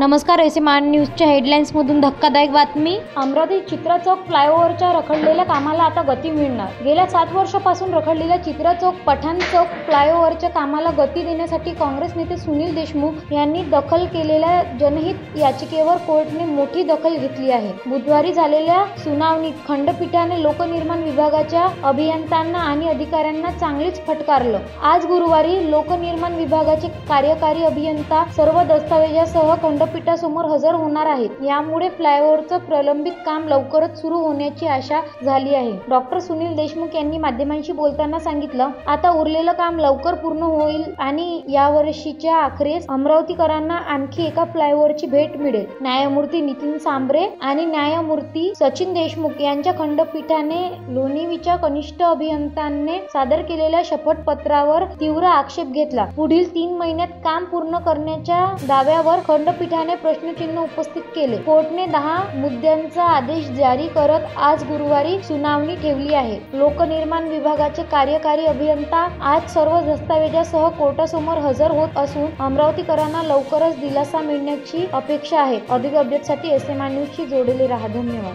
नमस्कार. एसएमआर न्यूजच्या हेडलाईन्समधून धक्कादायक बातमी. अमरावती चित्रा चौक फ्लायओव्हरच्या रखडलेल्या कामाला आता गती मिळणार. गेल्या 7 वर्षांपासून रखडलेल्या चित्रा चौक पठाण चौक फ्लायओव्हरच्या कामाला गती देण्यासाठी काँग्रेस नेते सुनील देशमुख यांनी दाखल केलेल्या जनहित याचिकेवर कोर्टाने मोठी दखल घेतली आहे. बुधवारी झालेल्या सुनावणीत खंडपीठाने लोकनिर्माण विभागाच्या अभियंत्यांना आणि अधिकाऱ्यांना चांगलीच फटकारलं. आज गुरुवारी लोकनिर्माण विभागाचे कार्यकारी अभियंता सर्व दस्तावेजासह खंडपीठासमोर हजर होणार आहेत. यामुळे फ्लायओव्हरचं प्रलंबित काम लवकरच सुरू होण्याची आशा झाली आहे. डॉक्टर सुनील देशमुख यांनी माध्यमांशी बोलताना सांगितलं, आता उरलेलं काम लवकर पूर्ण होईल आणि यावर्षीच्या अखेरीस अमरावतीकरांना आणखी एका फ्लायओव्हरची भेट मिळेल. न्यायमूर्ती नितीन सांबरे आणि न्यायमूर्ती सचिन देशमुख यांच्या खंडपीठाने लोणीवीच्या कनिष्ठ अभियंत्याने सादर केलेल्या शपथपत्रावर तीव्र आक्षेप घेतला. पुढील 3 महिन्यात काम पूर्ण करण्याच्या दाव्यावर खंडपीठाने प्रश्नचिन्ह उपस्थित केले. कोर्टाने 10 मुद्द्यांचा आदेश जारी करत आज गुरुवारी सुनावणी ठेवली आहे. लोकनिर्माण विभागाचे कार्यकारी अभियंता आज सर्व दस्तावेजासह कोर्टासमोर हजर होत असून अमरावतीकरांना लवकरच दिलासा मिळण्याची अपेक्षा आहे. अधिक अपडेटसाठी एसएमआर न्यूजशी जोडले राहा. धन्यवाद.